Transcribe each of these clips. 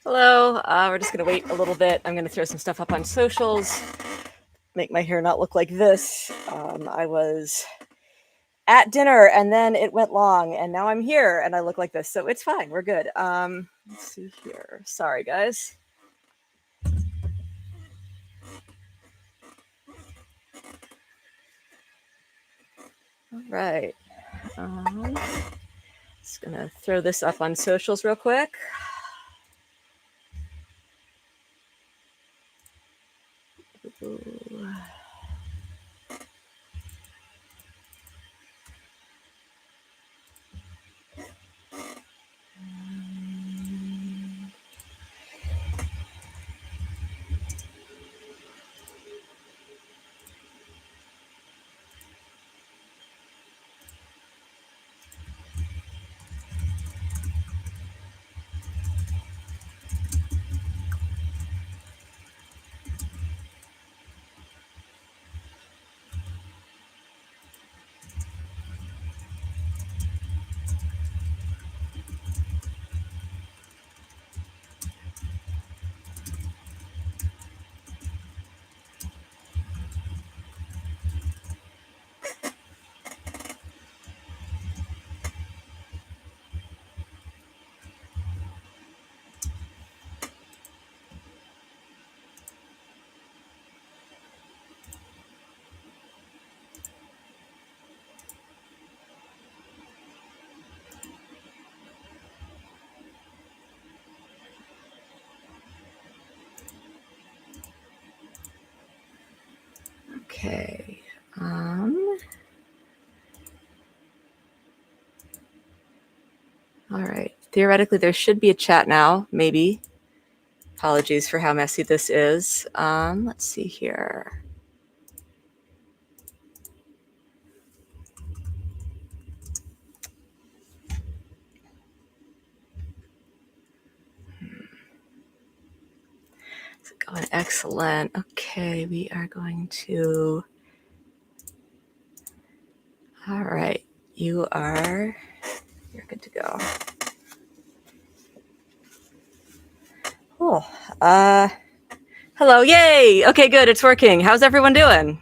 Hello. We're just going to wait a little bit. I'm going to throw some stuff up on socials, make my hair not look like this. I was at dinner and then it went long and now I'm here and I look like this. So it's fine. We're good. Let's see here. Sorry, guys. All right. Just going to throw this up on socials real quick. Ooh. Okay. All right. Theoretically, there should be a chat now, maybe. Apologies for how messy this is. Let's see here. Is it going excellent? Okay, we are going to. All right, you're good to go. Cool. Hello, yay! Okay, good, it's working. How's everyone doing?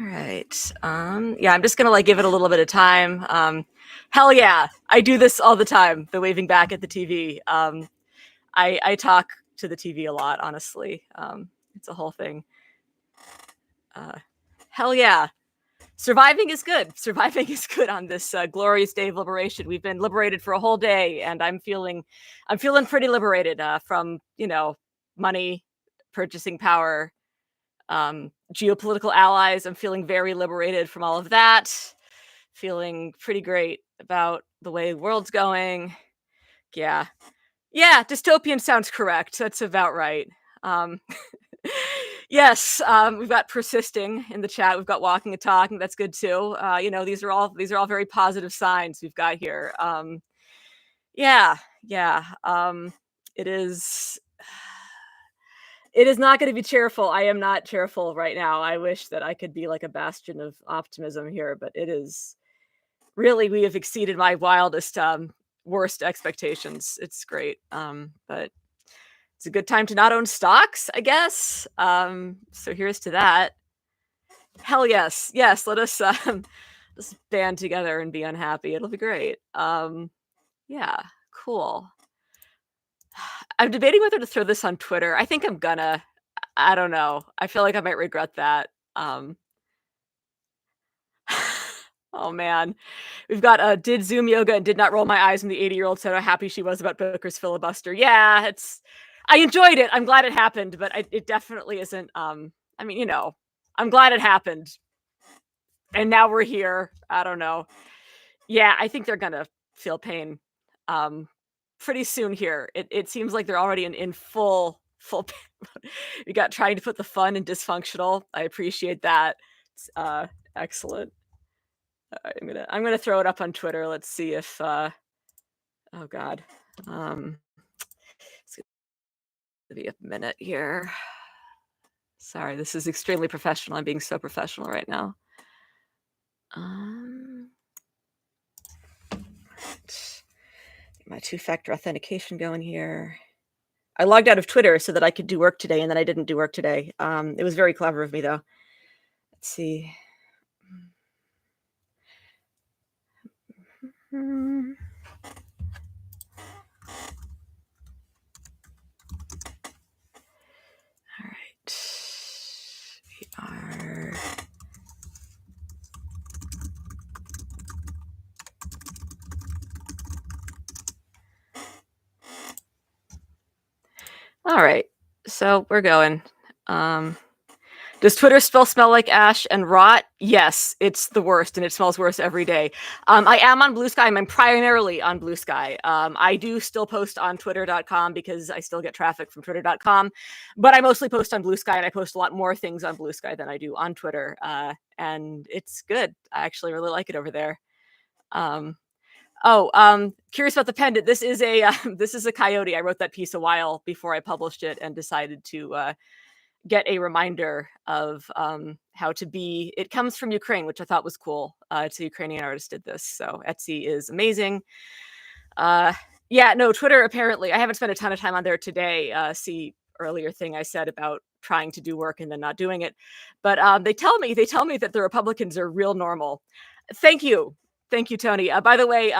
All right. Yeah, I'm just gonna give it a little bit of time. Hell yeah, I do this all the time. The waving back at the TV. I talk to the TV a lot, honestly. It's a whole thing. Hell yeah. Surviving is good. Surviving is good on this glorious day of liberation. We've been liberated for a whole day, and I'm feeling pretty liberated from money, purchasing power, geopolitical allies. I'm feeling very liberated from all of that. Feeling pretty great about the way the world's going. Yeah, dystopian sounds correct. That's about right. Yes, we've got persisting in the chat. We've got walking and talking. That's good too. These are all very positive signs we've got here. Yeah. It is. It is not going to be cheerful. I am not cheerful right now. I wish that I could be like a bastion of optimism here, but it is really, we have exceeded my wildest, worst expectations. It's great, but it's a good time to not own stocks, I guess. So here's to that. Hell yes. Yes, let us let's band together and be unhappy. It'll be great. Yeah, cool. I'm debating whether to throw this on Twitter. I think I'm gonna. I don't know. I feel like I might regret that. Oh man. We've got did Zoom yoga and did not roll my eyes when the 80-year-old said how happy she was about Booker's filibuster. Yeah, I enjoyed it. I'm glad it happened, but it definitely isn't. I'm glad it happened. And now we're here. I don't know. Yeah, I think they're gonna feel pain pretty soon here. It seems like they're already in full we got trying to put the fun in dysfunctional. I appreciate that. It's excellent. I'm gonna throw it up on Twitter. Let's see if oh god. It's gonna be a minute here. Sorry, this is extremely professional. I'm being so professional right now. Get my two-factor authentication going here. I logged out of Twitter so that I could do work today, and then I didn't do work today. It was very clever of me, though. Let's see. Hmm. All right. We are. All right. So we're going. Does Twitter still smell like ash and rot? Yes, it's the worst, and it smells worse every day. I am on Blue Sky. I'm primarily on Blue Sky. I do still post on Twitter.com because I still get traffic from Twitter.com, but I mostly post on Blue Sky, and I post a lot more things on Blue Sky than I do on Twitter, and it's good. I actually really like it over there. Curious about the pendant. This is a this is a coyote. I wrote that piece a while before I published it, and decided to get a reminder of how to be. It comes from Ukraine, which I thought was cool. It's a Ukrainian artist did this, so Etsy is amazing. Yeah, no, Twitter apparently. I haven't spent a ton of time on there today. See earlier thing I said about trying to do work and then not doing it, but they tell me that the Republicans are real normal. Thank you, Tony. By the way,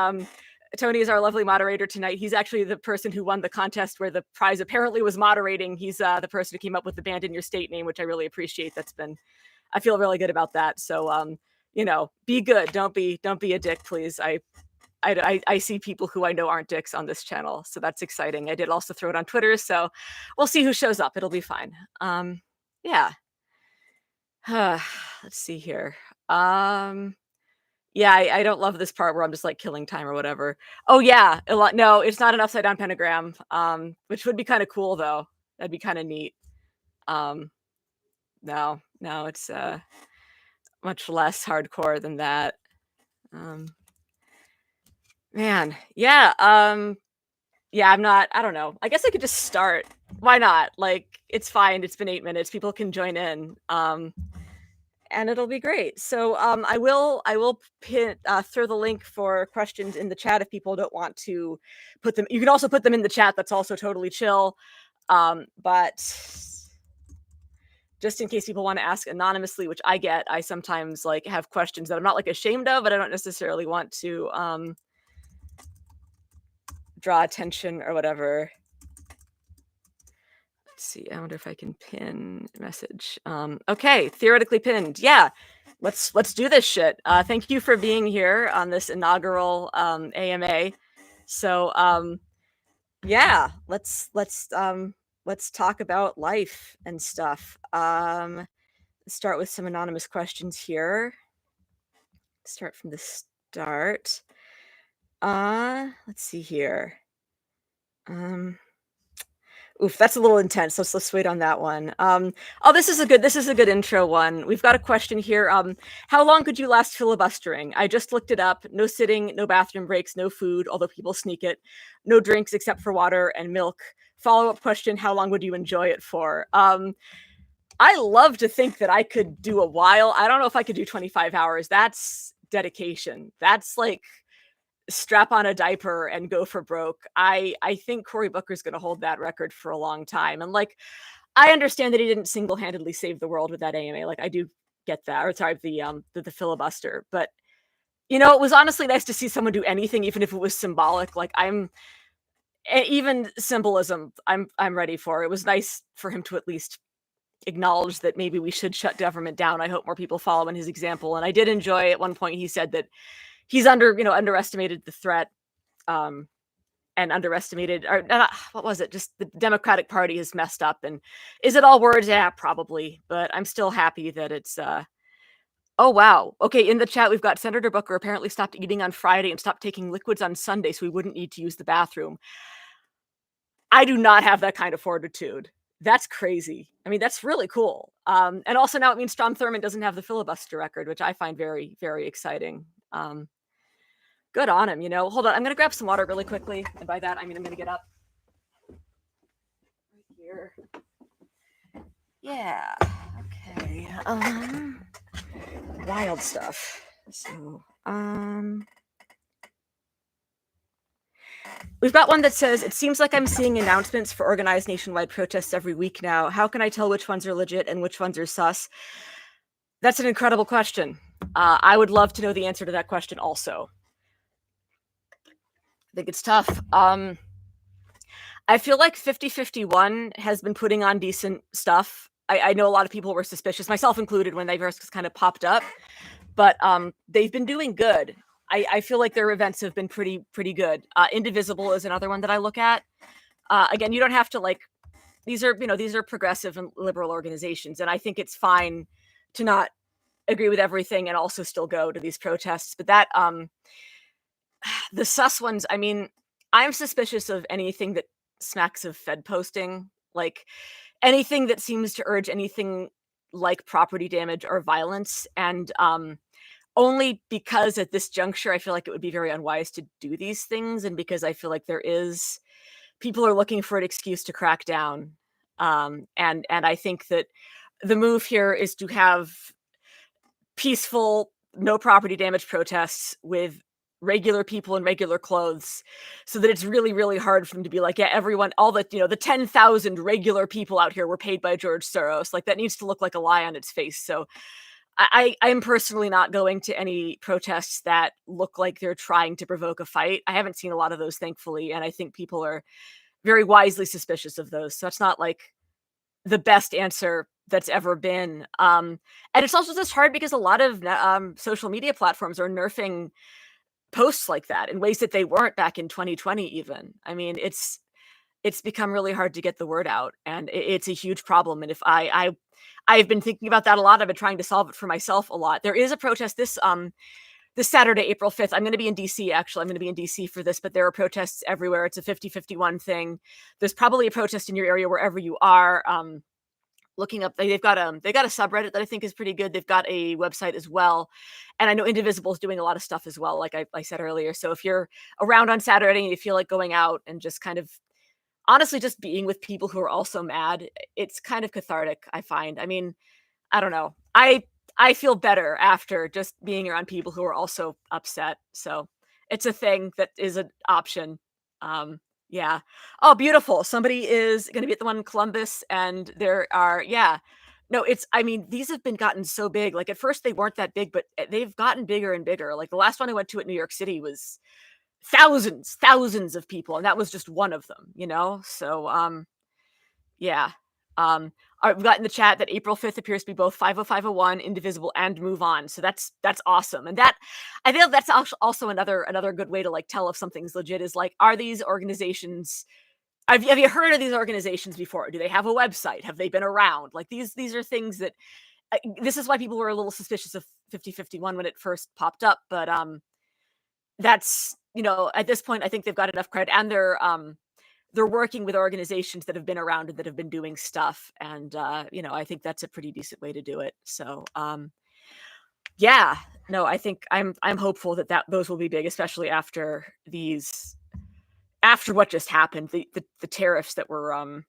Tony is our lovely moderator tonight. He's actually the person who won the contest where the prize apparently was moderating. He's the person who came up with the band in your state name, which I really appreciate. I feel really good about that. So, be good. Don't be a dick, please. I see people who I know aren't dicks on this channel, so that's exciting. I did also throw it on Twitter, so we'll see who shows up. It'll be fine. Yeah. Let's see here. Yeah, I don't love this part where I'm just like killing time or whatever. Oh yeah, no, it's not an upside down pentagram. Which would be kind of cool though. That'd be kind of neat. No, it's much less hardcore than that. Man, yeah. Yeah, I don't know. I guess I could just start. Why not? Like, it's fine. It's been 8 minutes. People can join in. And it'll be great. So I will throw the link for questions in the chat if people don't want to put them. You can also put them in the chat. That's also totally chill. But just in case people want to ask anonymously, which I sometimes like have questions that I'm not like ashamed of, but I don't necessarily want to draw attention or whatever. Let's see. I wonder if I can pin message. Okay, theoretically pinned. Yeah, let's do this shit. Thank you for being here on this inaugural AMA. So yeah, let's talk about life and stuff. Let's start with some anonymous questions here. Start from the start. Let's see here. Oof, that's a little intense. Let's wait on that one. This is a good intro one. We've got a question here. How long could you last filibustering? I just looked it up. No sitting, no bathroom breaks, no food, although people sneak it. No drinks except for water and milk. Follow-up question, how long would you enjoy it for? I love to think that I could do a while. I don't know if I could do 25 hours. That's dedication. That's like strap on a diaper and go for broke. I think Cory Booker's going to hold that record for a long time. And like, I understand that he didn't single-handedly save the world with that AMA. Like, I do get that. Or sorry, the filibuster. But it was honestly nice to see someone do anything, even if it was symbolic. Like, even symbolism, I'm ready for. It was nice for him to at least acknowledge that maybe we should shut government down. I hope more people follow in his example. And I did enjoy at one point he said that he's underestimated the threat, and underestimated, or what was it? Just the Democratic Party has messed up. And is it all words? Yeah, probably. But I'm still happy that it's. Oh wow. Okay, in the chat we've got Senator Booker apparently stopped eating on Friday and stopped taking liquids on Sunday, so we wouldn't need to use the bathroom. I do not have that kind of fortitude. That's crazy. I mean, that's really cool. And also now it means Strom Thurmond doesn't have the filibuster record, which I find very, very exciting. Good on him, Hold on, I'm gonna grab some water really quickly, and by that I mean I'm gonna get up. Right here. Yeah. Okay. Wild stuff. So, We've got one that says, "It seems like I'm seeing announcements for organized nationwide protests every week now. How can I tell which ones are legit and which ones are sus?" That's an incredible question. I would love to know the answer to that question also. I think it's tough. I feel like 5051 has been putting on decent stuff. I know a lot of people were suspicious, myself included, when they first kind of popped up, but they've been doing good. I feel like their events have been pretty good. Indivisible is another one that I look at. Again, you don't have to like these are progressive and liberal organizations, and I think it's fine to not agree with everything and also still go to these protests. But that the sus ones, I mean, I'm suspicious of anything that smacks of Fed posting, like anything that seems to urge anything like property damage or violence. And only because at this juncture, I feel like it would be very unwise to do these things. And because I feel like people are looking for an excuse to crack down. And I think that the move here is to have peaceful, no property damage protests with regular people in regular clothes, so that it's really, really hard for them to be like, yeah, everyone, all the, the 10,000 regular people out here were paid by George Soros. Like, that needs to look like a lie on its face. So I am personally not going to any protests that look like they're trying to provoke a fight. I haven't seen a lot of those, thankfully, and I think people are very wisely suspicious of those. So it's not like the best answer that's ever been. And it's also just hard because a lot of social media platforms are nerfing posts like that in ways that they weren't back in 2020 even. I mean, it's become really hard to get the word out, and it's a huge problem. And if I've been thinking about that a lot. I've been trying to solve it for myself a lot. There is a protest this Saturday, April 5th. I'm going to be in DC, actually. I'm going to be in DC for this, but there are protests everywhere. It's a 50-51 thing. There's probably a protest in your area wherever you are. Looking up, they've got a subreddit that I think is pretty good. They've got a website as well. And I know Indivisible is doing a lot of stuff as well, like I said earlier. So if you're around on Saturday and you feel like going out and just kind of honestly just being with people who are also mad, it's kind of cathartic, I find. I mean, I don't know. I feel better after just being around people who are also upset. So it's a thing that is an option. Yeah. Oh, beautiful. Somebody is going to be at the one in Columbus, and there are, yeah. No, I mean, these have been gotten so big. Like, at first they weren't that big, but they've gotten bigger and bigger. Like, the last one I went to at New York City was thousands of people, and that was just one of them. So, yeah. We've got in the chat that April 5th appears to be both 50501, Indivisible, and Move On. So that's awesome. And that, I think that's also another good way to like tell if something's legit is like, are these organizations, have you heard of these organizations before? Do they have a website? Have they been around? Like, these are things that this is why people were a little suspicious of 5051 when it first popped up. But that's, at this point, I think they've got enough credit, and they're working with organizations that have been around and that have been doing stuff. And, I think that's a pretty decent way to do it. So, yeah, no, I think I'm hopeful that those will be big, especially after what just happened, the tariffs that were,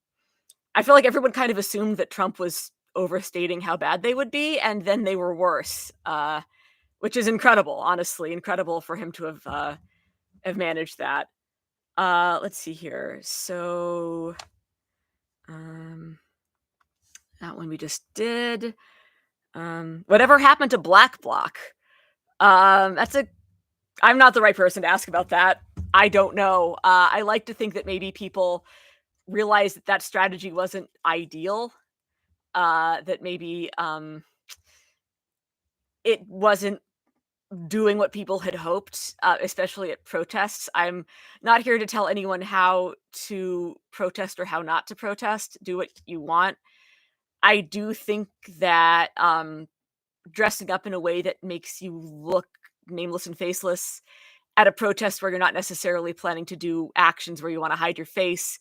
I feel like everyone kind of assumed that Trump was overstating how bad they would be, and then they were worse, which is incredible, honestly, incredible for him to have managed that. Let's see here. So, that one we just did. Whatever happened to Black Bloc? I'm not the right person to ask about that. I don't know. I like to think that maybe people realized that strategy wasn't ideal. That maybe it wasn't doing what people had hoped, especially at protests. I'm not here to tell anyone how to protest or how not to protest. Do what you want. I do think that dressing up in a way that makes you look nameless and faceless at a protest where you're not necessarily planning to do actions where you want to hide your face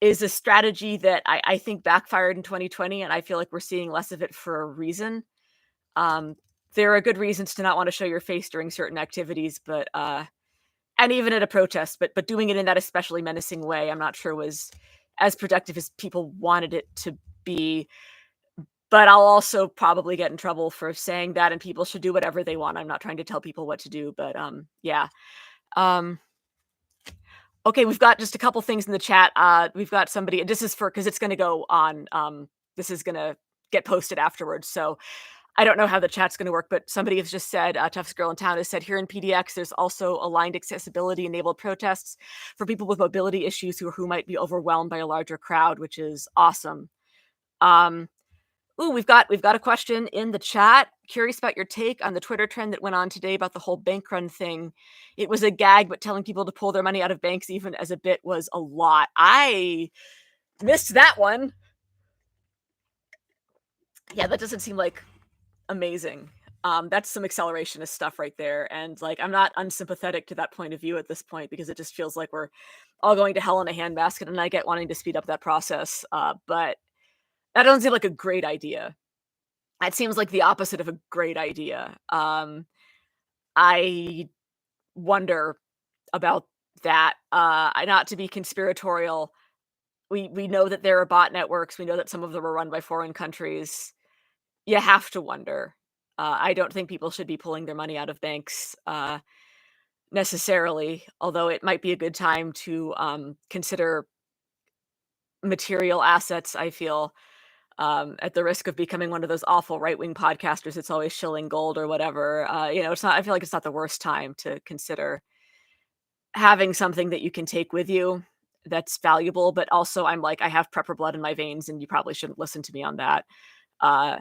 is a strategy that I think backfired in 2020, and I feel like we're seeing less of it for a reason. There are good reasons to not want to show your face during certain activities, but and even at a protest, but doing it in that especially menacing way, I'm not sure was as productive as people wanted it to be. But I'll also probably get in trouble for saying that, and people should do whatever they want. I'm not trying to tell people what to do, but yeah. Okay, we've got just a couple things in the chat. We've got somebody, this is for because it's gonna go on, this is gonna get posted afterwards, so I don't know how the chat's gonna work, but somebody has just said, Toughest Girl in Town has said, "Here in PDX, there's also aligned accessibility-enabled protests for people with mobility issues who might be overwhelmed by a larger crowd," which is awesome. Um, ooh, we've got a question in the chat. Curious about your take on the Twitter trend that went on today about the whole bank run thing. It was a gag, but telling people to pull their money out of banks even as a bit was a lot. I missed that one. Yeah, that doesn't seem like amazing. That's some accelerationist stuff right there, and, like, I'm not unsympathetic to that point of view at this point because it just feels like we're all going to hell in a handbasket, and I get wanting to speed up that process, but that doesn't seem like a great idea. That seems like the opposite of a great idea. I wonder about that. I not to be conspiratorial, we know that there are bot networks, we know that some of them are run by foreign countries. You have to wonder. I don't think people should be pulling their money out of banks, necessarily, although it might be a good time to, consider material assets, I feel, at the risk of becoming one of those awful right-wing podcasters that's always shilling gold or whatever. It's not I feel like it's not the worst time to consider having something that you can take with you that's valuable, but also I'm like, I have prepper blood in my veins, and you probably shouldn't listen to me on that. Uh,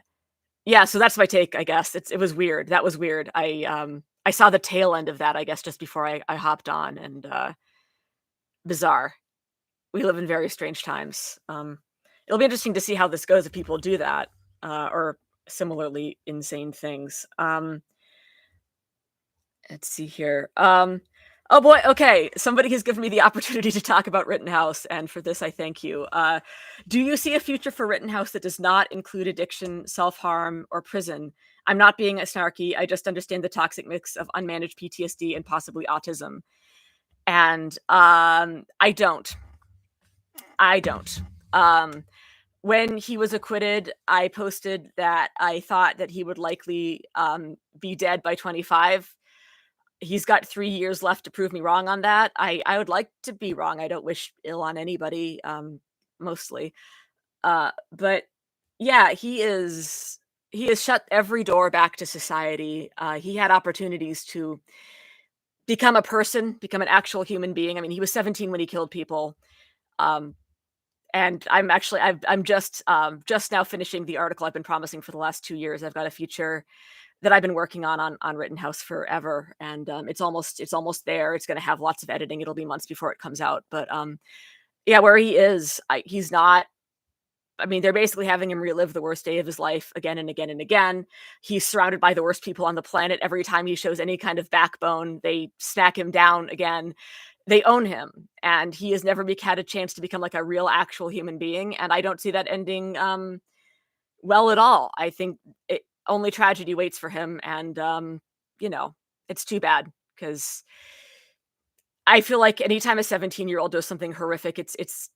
yeah, so that's my take, I guess. It was weird. That was weird. I saw the tail end of that, I guess, just before I hopped on, and, bizarre. We live in very strange times. It'll be interesting to see how this goes if people do that, or similarly insane things. Let's see here. Oh boy, okay. Somebody has given me the opportunity to talk about Rittenhouse, and for this, I thank you. Do you see a future for Rittenhouse that does not include addiction, self harm, or prison? I'm not being a snarky. I just understand the toxic mix of unmanaged PTSD and possibly autism. And I don't. I don't. Um, when he was acquitted, I posted that I thought that he would likely be dead by 25. He's got 3 years left to prove me wrong on that. I would like to be wrong. I don't wish ill on anybody, mostly. But yeah, he has shut every door back to society. He had opportunities to become a person, become an actual human being. I mean, he was 17 when he killed people. Um, and I'm just now finishing the article I've been promising for the last 2 years. I've got a feature that I've been working on Rittenhouse forever, and, it's almost there. It's gonna have lots of editing. It'll be months before it comes out, but, yeah, where he is, he's not I mean, they're basically having him relive the worst day of his life again and again and again. He's surrounded by the worst people on the planet. Every time he shows any kind of backbone, they snack him down again. They own him, and he has never had a chance to become, like, a real, actual human being, and I don't see that ending, well at all. I think only tragedy waits for him, and you know, it's too bad because I feel like anytime a 17-year-old does something horrific, it's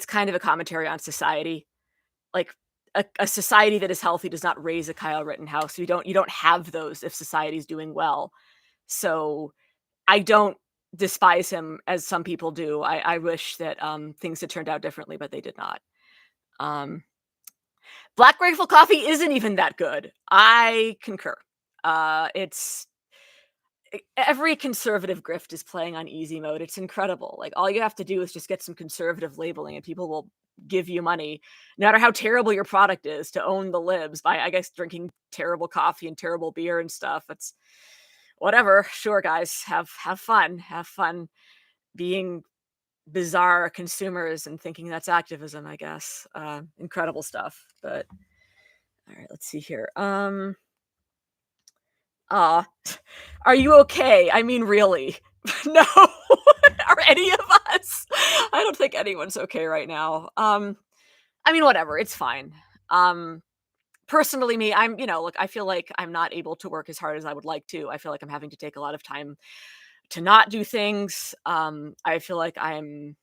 kind of a commentary on society. Like a society that is healthy does not raise a Kyle Rittenhouse. You don't have those if society's doing well. So I don't despise him as some people do. I wish that things had turned out differently, but they did not. Um, Black Grateful Coffee isn't even that good. I concur. It's every conservative grift is playing on easy mode. It's incredible. Like all you have to do is just get some conservative labeling and people will give you money, no matter how terrible your product is, to own the libs by, I guess, drinking terrible coffee and terrible beer and stuff. It's whatever. Sure, guys, have fun. Have fun being bizarre consumers and thinking that's activism, I guess. Incredible stuff. But all right, let's see here. Uh, are you okay? I mean, really? No. Are any of us? I don't think anyone's okay right now. I mean, whatever, it's fine. Um, Personally, me, look, I feel like I'm not able to work as hard as I would like to. I feel like I'm having to take a lot of time to not do things. I feel like I'm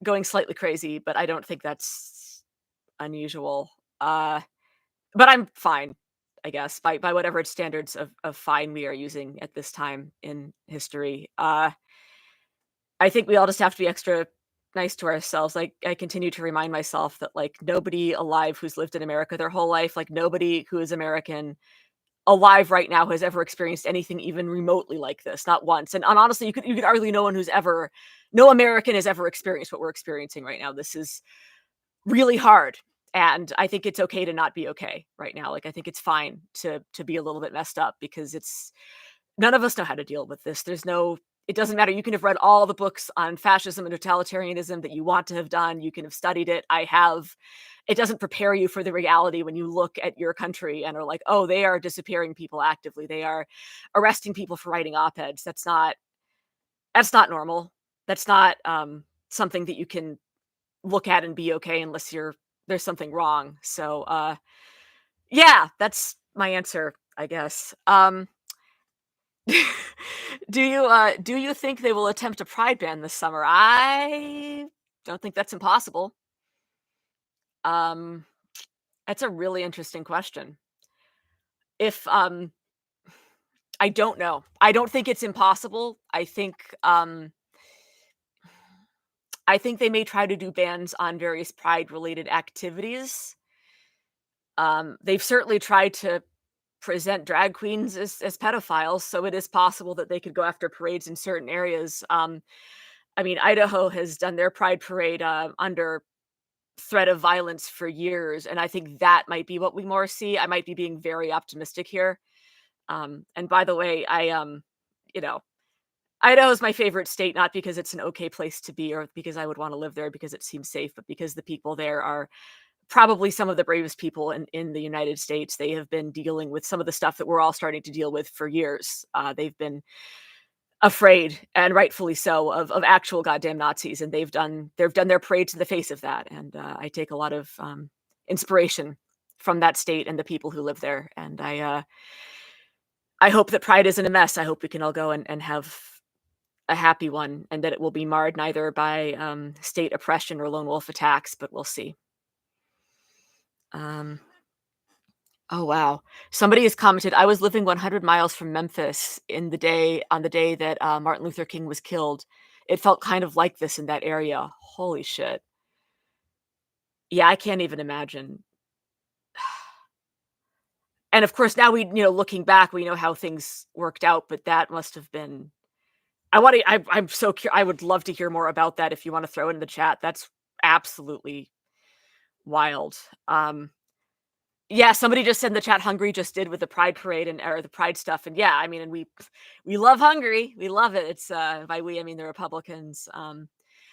going slightly crazy, but I don't think that's unusual. But I'm fine, I guess, by whatever standards of fine we are using at this time in history. I think we all just have to be extra nice to ourselves. Like, I continue to remind myself that, like, nobody alive who's lived in America their whole life, like, nobody who is American alive right now has ever experienced anything even remotely like this, not once. And honestly, you could argue no American has ever experienced what we're experiencing right now. This is really hard, and I think it's okay to not be okay right now. Like, I think it's fine to be a little bit messed up because it's none of us know how to deal with this. It doesn't matter. You can have read all the books on fascism and totalitarianism that you want to have done. You can have studied it. I have. It doesn't prepare you for the reality when you look at your country and are like, "Oh, they are disappearing people actively. They are arresting people for writing op-eds." That's not normal. That's not something that you can look at and be okay unless there's something wrong. So, yeah, that's my answer, I guess. Do you think they will attempt a pride ban this summer? I don't think that's impossible. Um, that's a really interesting question. If I don't know. I don't think it's impossible. I think they may try to do bans on various pride related activities. They've certainly tried to present drag queens as pedophiles, so it is possible that they could go after parades in certain areas. I mean, Idaho has done their pride parade under threat of violence for years, and I think that might be what we more see. I might be being very optimistic here. And by the way, you know, Idaho is my favorite state, not because it's an okay place to be or because I would want to live there because it seems safe, but because the people there are probably some of the bravest people in the United States. They have been dealing with some of the stuff that we're all starting to deal with for years. They've been afraid, and rightfully so, of actual goddamn Nazis, and they've done their parades in the face of that. And I take a lot of inspiration from that state and the people who live there. And I hope that Pride isn't a mess. I hope we can all go and have a happy one, and that it will be marred neither by state oppression or lone wolf attacks. But we'll see. Um, Oh, wow. Somebody has commented, "I was living 100 miles from Memphis on the day that, Martin Luther King was killed. It felt kind of like this in that area." Holy shit. Yeah, I can't even imagine. And of course, now looking back, we know how things worked out, but that must have been I'm so I would love to hear more about that if you wanna throw it in the chat. That's absolutely wild. Yeah, somebody just said in the chat Hungary just did with the Pride parade and or the Pride stuff, and yeah, I mean, and we love Hungary, we love it. It's, by we, I mean the Republicans.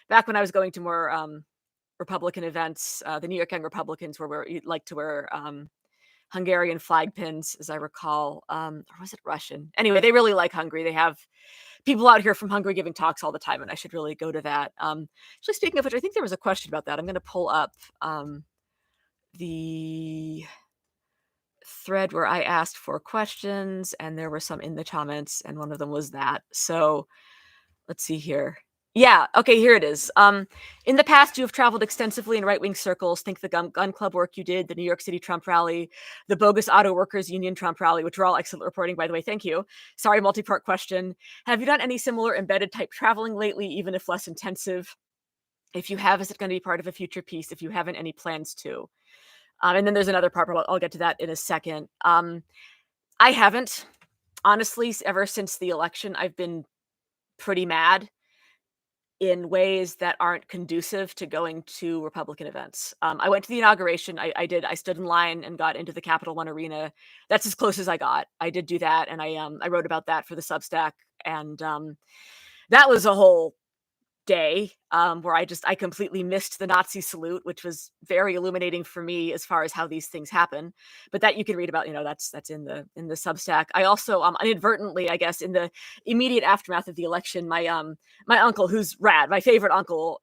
Back when I was going to more, Republican events, the New York Young Republicans like to wear, Hungarian flag pins, as I recall, or was it Russian? Anyway, they really like Hungary. They have people out here from Hungary giving talks all the time, and I should really go to that. Actually, speaking of which, I think there was a question about that. I'm gonna pull up, the thread where I asked for questions, and there were some in the comments, and one of them was that. So let's see here. Yeah, okay, here it is. In the past, you have traveled extensively in right-wing circles. Think the gun club work you did, the New York City Trump rally, the bogus auto workers union Trump rally, which were all excellent reporting, by the way. Thank you. Sorry, multi-part question. Have you done any similar embedded type traveling lately, even if less intensive? If you have, is it going to be part of a future piece? If you haven't, any plans to? And then there's another part, but I'll get to that in a second. I haven't. Honestly, ever since the election, I've been pretty mad in ways that aren't conducive to going to Republican events. I went to the inauguration. I did. I stood in line and got into the Capital One Arena. That's as close as I got. I did do that, and I wrote about that for the Substack, and that was a whole day, where I completely missed the Nazi salute, which was very illuminating for me as far as how these things happen. But that you can read about, that's in the Substack. I also inadvertently, I guess, in the immediate aftermath of the election, my uncle, who's rad, my favorite uncle,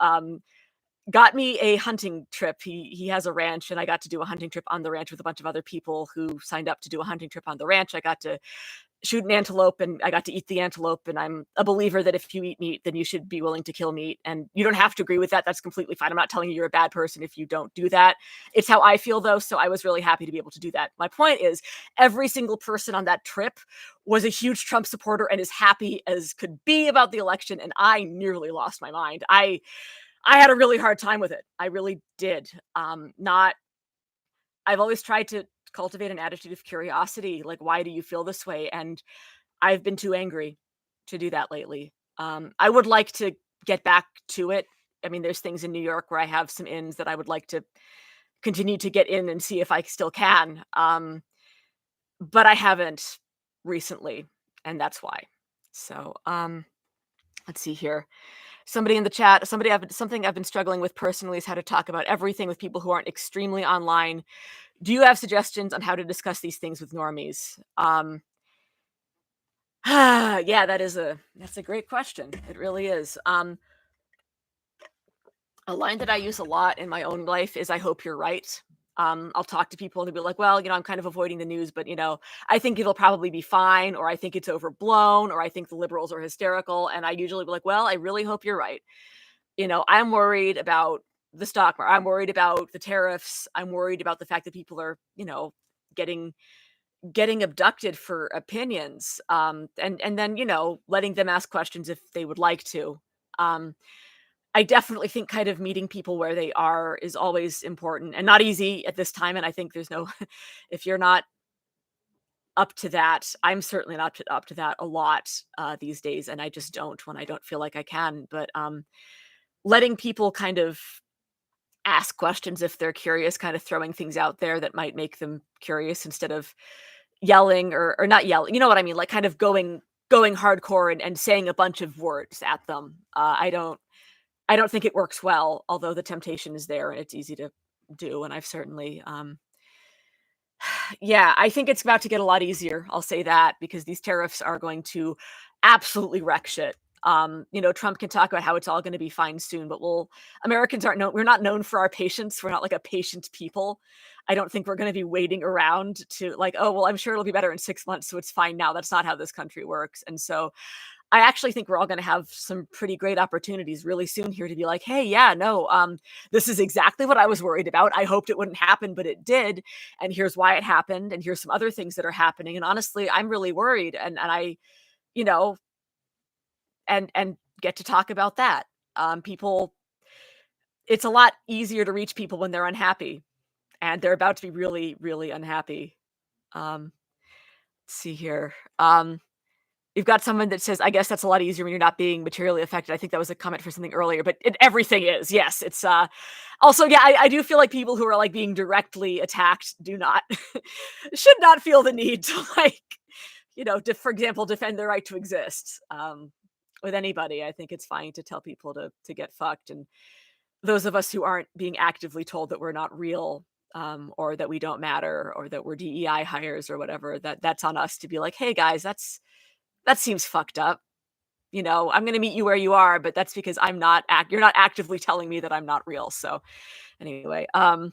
got me a hunting trip. He has a ranch, and I got to do a hunting trip on the ranch with a bunch of other people who signed up to do a hunting trip on the ranch. I got to shoot an antelope, and I got to eat the antelope, and I'm a believer that if you eat meat, then you should be willing to kill meat, and you don't have to agree with that. That's completely fine. I'm not telling you you're a bad person if you don't do that. It's how I feel though, so I was really happy to be able to do that. My point is, every single person on that trip was a huge Trump supporter and as happy as could be about the election, and I nearly lost my mind. I had a really hard time with it. I really did. Not I've always tried to cultivate an attitude of curiosity, like, why do you feel this way? And I've been too angry to do that lately. I would like to get back to it. I mean, there's things in New York where I have some ins that I would like to continue to get in and see if I still can. But I haven't recently, and that's why. So, let's see here. Somebody in the chat, something I've been struggling with personally is how to talk about everything with people who aren't extremely online. Do you have suggestions on how to discuss these things with normies? Yeah, that's a great question. It really is. A line that I use a lot in my own life is, "I hope you're right." I'll talk to people and they'll be like, "Well, I'm kind of avoiding the news, but I think it'll probably be fine," or "I think it's overblown," or "I think the liberals are hysterical." And I usually be like, "Well, I really hope you're right." I'm worried about the stock market. I'm worried about the tariffs. I'm worried about the fact that people are, getting getting abducted for opinions. And then, letting them ask questions if they would like to. Um, I definitely think kind of meeting people where they are is always important and not easy at this time. And I think there's no, if you're not up to that, I'm certainly not up to that a lot these days. And I just don't when I don't feel like I can. But letting people kind of ask questions if they're curious, kind of throwing things out there that might make them curious instead of yelling or not yelling. You know what I mean? Like kind of going hardcore and saying a bunch of words at them. I don't think it works well, although the temptation is there and it's easy to do. And I've certainly yeah, I think it's about to get a lot easier. I'll say that because these tariffs are going to absolutely wreck shit. Trump can talk about how it's all going to be fine soon, but Americans aren't known, we're not known for our patience. We're not like a patient people. I don't think we're going to be waiting around to like, oh, well, I'm sure it'll be better in 6 months, so it's fine now. That's not how this country works. And so I actually think we're all going to have some pretty great opportunities really soon here to be like, hey, yeah, no, this is exactly what I was worried about. I hoped it wouldn't happen, but it did. And here's why it happened. And here's some other things that are happening. And honestly, I'm really worried. And I, you know, and get to talk about that. People, it's a lot easier to reach people when they're unhappy and they're about to be really, really unhappy. Um, let's see here. You've got someone that says, "I guess that's a lot easier when you're not being materially affected." I think that was a comment for something earlier, but everything is. Yes, it's also, yeah, I do feel like people who are like being directly attacked do not should not feel the need to like, for example, defend their right to exist. With anybody, I think it's fine to tell people to get fucked, and those of us who aren't being actively told that we're not real, or that we don't matter, or that we're DEI hires or whatever, that's on us to be like, hey guys, that seems fucked up. I'm going to meet you where you are, but that's because you're not actively telling me that I'm not real. So anyway, let's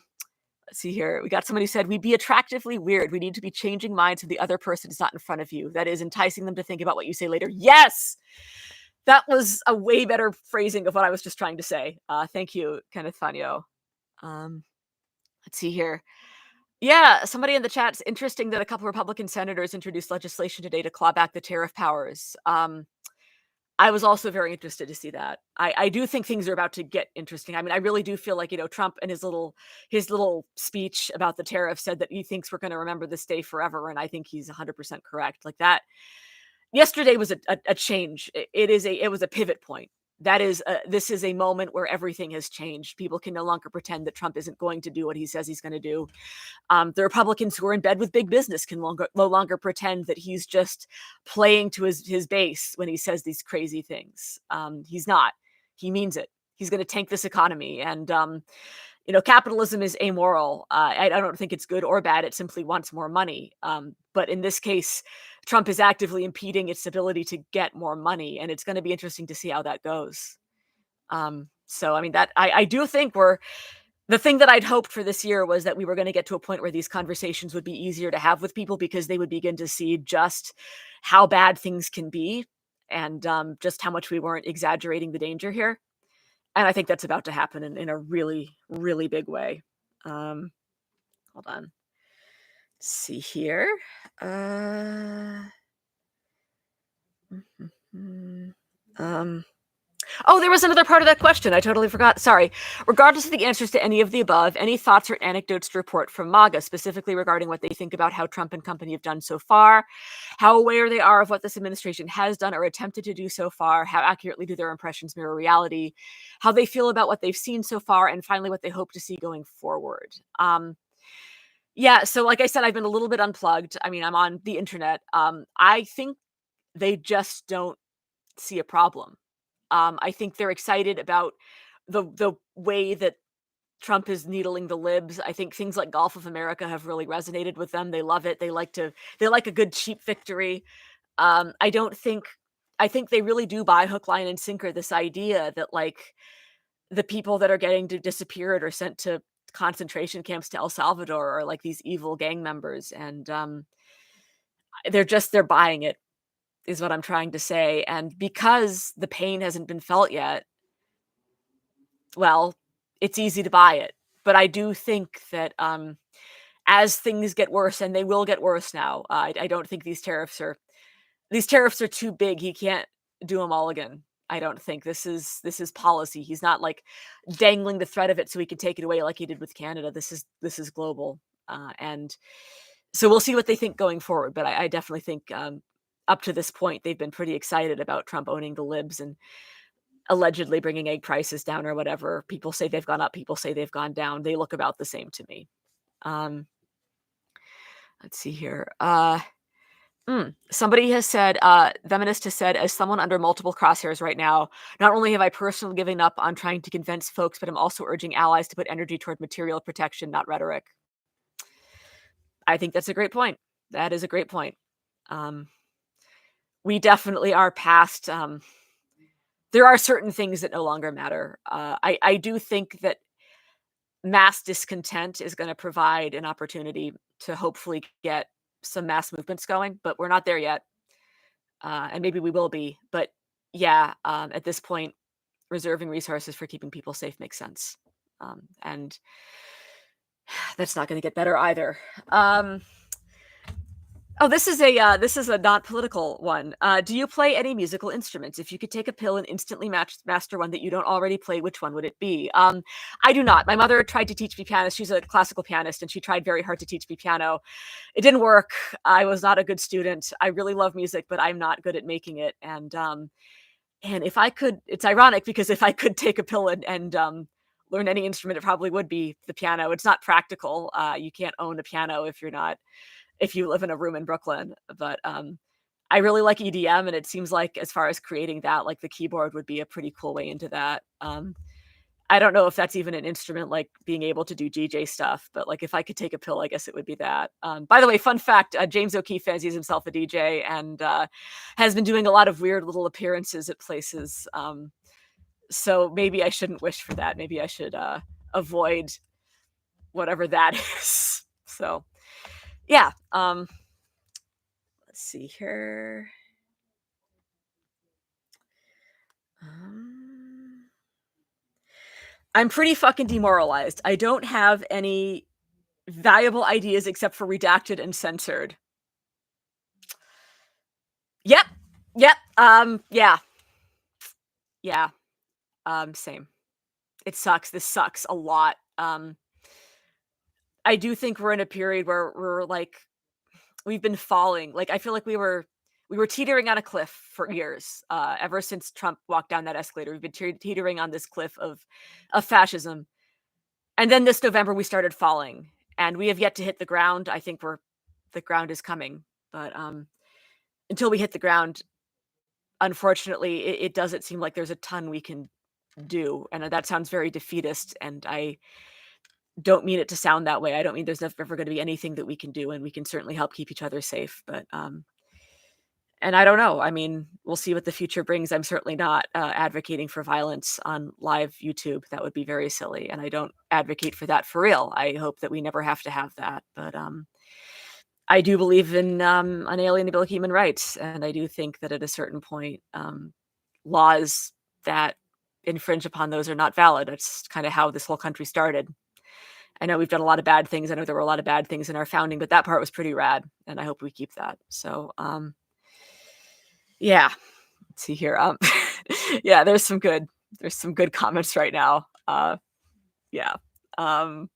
see here. We got somebody who said, we'd be attractively weird. We need to be changing minds so the other person is not in front of you. That is enticing them to think about what you say later. Yes. That was a way better phrasing of what I was just trying to say. Thank you, Kenneth Fanyo. Let's see here. Yeah, somebody in the chat's interesting that a couple Republican senators introduced legislation today to claw back the tariff powers. I was also very interested to see that. I do think things are about to get interesting. I mean, I really do feel like, Trump and his little speech about the tariff said that he thinks we're going to remember this day forever. And I think he's 100% correct. Like that. Yesterday was a change. It was a pivot point. This is a moment where everything has changed. People can no longer pretend that Trump isn't going to do what he says he's going to do. The Republicans who are in bed with big business can no longer pretend that he's just playing to his base when he says these crazy things. He's not. He means it. He's going to tank this economy. And, capitalism is amoral. I don't think it's good or bad. It simply wants more money. But in this case, Trump is actively impeding its ability to get more money. And it's going to be interesting to see how that goes. So, I mean, that I do think we're the thing that I'd hoped for this year was that we were gonna get to a point where these conversations would be easier to have with people because they would begin to see just how bad things can be and, just how much we weren't exaggerating the danger here, and I think that's about to happen in a really, really big way. Um, hold on. See here. Uh, mhm. Um Oh, there was another part of that question. I totally forgot. Sorry. Regardless of the answers to any of the above, any thoughts or anecdotes to report from MAGA, specifically regarding what they think about how Trump and company have done so far, how aware they are of what this administration has done or attempted to do so far, how accurately do their impressions mirror reality, how they feel about what they've seen so far, and finally what they hope to see going forward. Yeah, so like I said, I've been a little bit unplugged. I mean, I'm on the internet. I think they just don't see a problem. I think they're excited about the way that Trump is needling the libs. I think things like Gulf of America have really resonated with them. They love it. They like a good cheap victory. I don't think I think they really do buy hook, line, and sinker this idea that like the people that are getting disappeared or sent to concentration camps to El Salvador are like these evil gang members, and they're buying it is what I'm trying to say. And because the pain hasn't been felt yet, well, it's easy to buy it. But I do think that as things get worse, and they will get worse now, I don't think these tariffs are too big. He can't do them all again. I don't think this is policy. He's not like dangling the threat of it so he can take it away like he did with Canada. This is global, and so we'll see what they think going forward. But I definitely think up to this point they've been pretty excited about Trump owning the libs and allegedly bringing egg prices down or whatever. People say they've gone up, people say they've gone down. They look about the same to me. Um, let's see here. Somebody has said, Feminist has said, as someone under multiple crosshairs right now, not only have I personally given up on trying to convince folks, but I'm also urging allies to put energy toward material protection, not rhetoric. I think that's a great point. That is a great point. Um, we definitely are past. There are certain things that no longer matter. I do think that mass discontent is going to provide an opportunity to hopefully get some mass movements going, but we're not there yet. And maybe we will be. But yeah, at this point, reserving resources for keeping people safe makes sense. And that's not going to get better either. Oh, this is a not political one. Do you play any musical instruments? If you could take a pill and instantly master one that you don't already play, which one would it be? I do not. My mother tried to teach me piano. She's a classical pianist, and she tried very hard to teach me piano. It didn't work. I was not a good student. I really love music, but I'm not good at making it. And if I could, it's ironic because if I could take a pill and learn any instrument, it probably would be the piano. It's not practical. You can't own a piano if you live in a room in Brooklyn. But I really like EDM, and it seems like as far as creating that, like the keyboard would be a pretty cool way into that. I don't know if that's even an instrument, like being able to do DJ stuff, but like if I could take a pill, I guess it would be that. By the way, fun fact: James O'Keefe fancies himself a DJ and has been doing a lot of weird little appearances at places. So maybe I shouldn't wish for that. Maybe I should avoid whatever that is. So yeah. Let's see here. I'm pretty fucking demoralized. I don't have any valuable ideas except for redacted and censored. Yep. Yep. Yeah. Yeah. Same. It sucks. This sucks a lot. I do think we're in a period where we're like we've been falling. Like I feel like we were teetering on a cliff for years. Ever since Trump walked down that escalator, we've been teetering on this cliff of fascism. And then this November we started falling, and we have yet to hit the ground. I think the ground is coming, but until we hit the ground, unfortunately, it doesn't seem like there's a ton we can do, and that sounds very defeatist. And I don't mean it to sound that way. I don't mean there's never going to be anything that we can do, and we can certainly help keep each other safe. But And I don't know. I mean, we'll see what the future brings. I'm certainly not advocating for violence on live YouTube. That would be very silly, and I don't advocate for that for real. I hope that we never have to have that. But I do believe in unalienable human rights, and I do think that at a certain point, laws that infringe upon those are not valid. That's kind of how this whole country started. I know we've done a lot of bad things. I know there were a lot of bad things in our founding, but that part was pretty rad, and I hope we keep that. So, yeah. Let's see here. Yeah, there's some good comments right now. Yeah. Um,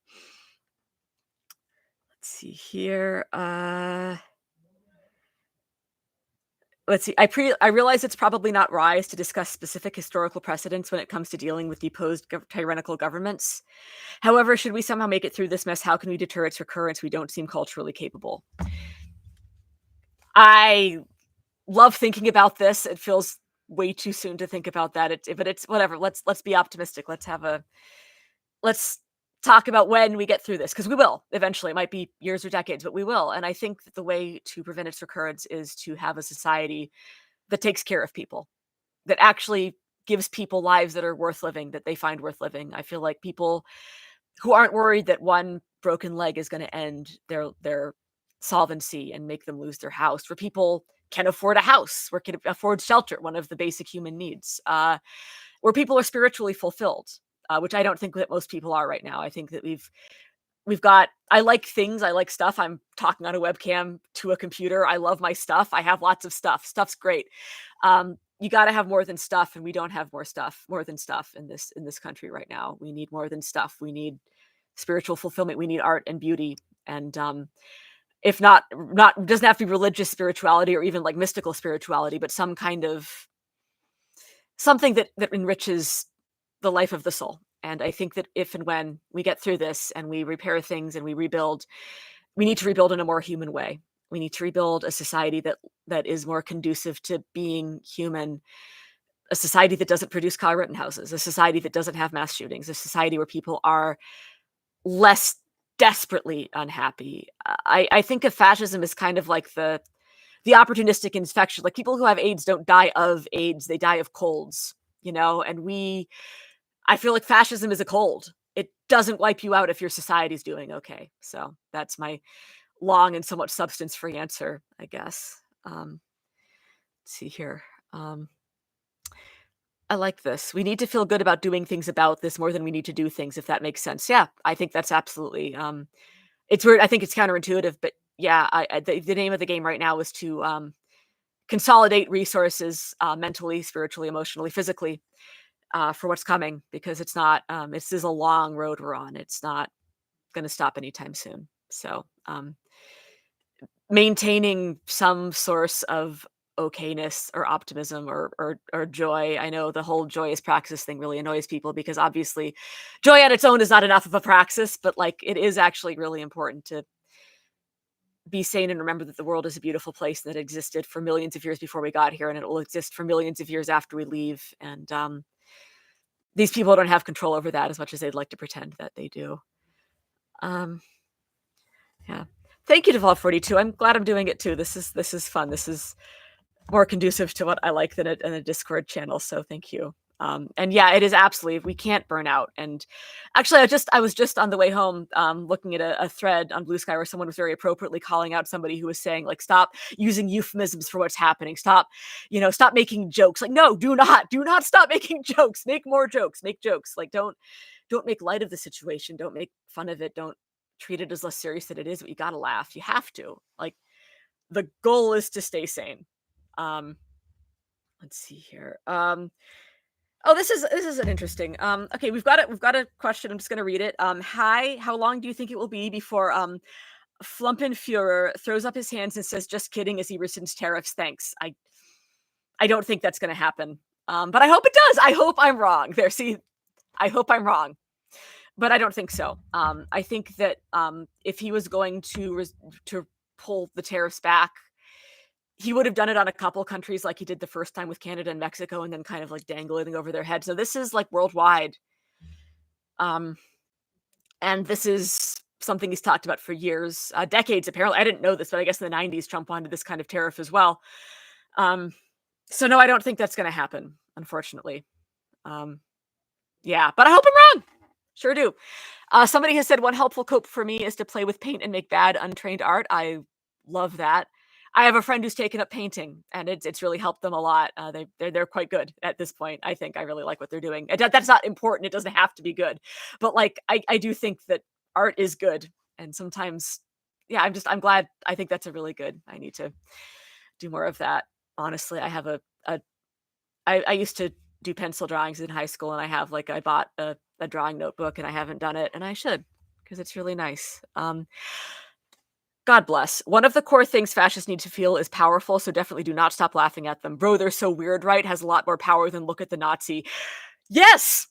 let's see here. Let's see. I realize it's probably not wise to discuss specific historical precedents when it comes to dealing with deposed tyrannical governments. However, should we somehow make it through this mess, how can we deter its recurrence? We don't seem culturally capable. I love thinking about this. It feels way too soon to think about that. But it's whatever. Let's be optimistic. Let's talk about when we get through this, because we will eventually. It might be years or decades, but we will. And I think that the way to prevent its recurrence is to have a society that takes care of people, that actually gives people lives that are worth living, that they find worth living. I feel like people who aren't worried that one broken leg is going to end their solvency and make them lose their house, where people can afford a house, where can afford shelter, one of the basic human needs, where people are spiritually fulfilled, which I don't think that most people are right now. I think that we've got, I like things, I like stuff. I'm talking on a webcam to a computer. I love my stuff. I have lots of stuff. Stuff's great. You got to have more than stuff, and we don't have more than stuff in this country right now. We need more than stuff. We need spiritual fulfillment. We need art and beauty, and if not doesn't have to be religious spirituality or even like mystical spirituality, but some kind of something that enriches the life of the soul. And I think that if and when we get through this and we repair things and we rebuild, we need to rebuild in a more human way. We need to rebuild a society that is more conducive to being human, a society that doesn't produce Kyle Rittenhouses, a society that doesn't have mass shootings, a society where people are less desperately unhappy. I think of fascism as kind of like the opportunistic infection. Like, people who have AIDS don't die of AIDS, they die of colds, and I feel like fascism is a cold. It doesn't wipe you out if your society's doing okay. So that's my long and somewhat substance-free answer, I guess. Let's see here. I like this. We need to feel good about doing things about this more than we need to do things, if that makes sense. Yeah, I think that's absolutely. It's weird. I think it's counterintuitive, but yeah, the name of the game right now is to consolidate resources, mentally, spiritually, emotionally, physically, for what's coming, because it's not. This is a long road we're on. It's not going to stop anytime soon. So, maintaining some source of okayness or optimism or joy. I know the whole joyous praxis thing really annoys people, because obviously joy on its own is not enough of a praxis, but like, it is actually really important to be sane and remember that the world is a beautiful place that existed for millions of years before we got here, and it will exist for millions of years after we leave. And these people don't have control over that as much as they'd like to pretend that they do. Yeah. Thank you, Devolve 42. I'm glad I'm doing it too. This is fun. This is more conducive to what I like than a Discord channel. So thank you. And yeah, it is absolutely, we can't burn out. And actually, I was just on the way home, looking at a thread on Blue Sky where someone was very appropriately calling out somebody who was saying, like, stop using euphemisms for what's happening. Stop making jokes. Like, no, do not stop making jokes. Make more jokes. Make jokes. Like, don't make light of the situation. Don't make fun of it. Don't treat it as less serious than it is. But you gotta laugh. You have to. Like, the goal is to stay sane. Let's see here. Oh, this is an interesting. Okay, we've got a question. I'm just gonna read it. Hi, how long do you think it will be before Flumpenfuhrer throws up his hands and says, "Just kidding," as he rescinds tariffs? Thanks. I don't think that's gonna happen. But I hope it does. I hope I'm wrong. I hope I'm wrong, but I don't think so. I think that if he was going to pull the tariffs back, he would have done it on a couple countries like he did the first time with Canada and Mexico, and then kind of like dangling over their head. So this is like worldwide. And this is something he's talked about for years, decades, apparently. I didn't know this, but I guess in the 90s, Trump wanted this kind of tariff as well. Um, so no, I don't think that's gonna happen, unfortunately. Um, yeah, but I hope I'm wrong. Sure do. Somebody has said one helpful cope for me is to play with paint and make bad, untrained art. I love that. I have a friend who's taken up painting, and it's really helped them a lot. They're quite good at this point. I think I really like what they're doing. That's not important. It doesn't have to be good, but like I do think that art is good, and sometimes, yeah, I'm glad. I think that's a really good. I need to do more of that. Honestly, a I used to do pencil drawings in high school, and I bought a drawing notebook, and I haven't done it, and I should, because it's really nice. God bless. One of the core things fascists need to feel is powerful, so definitely do not stop laughing at them. Bro, they're so weird, right? Has a lot more power than look at the Nazi. Yes!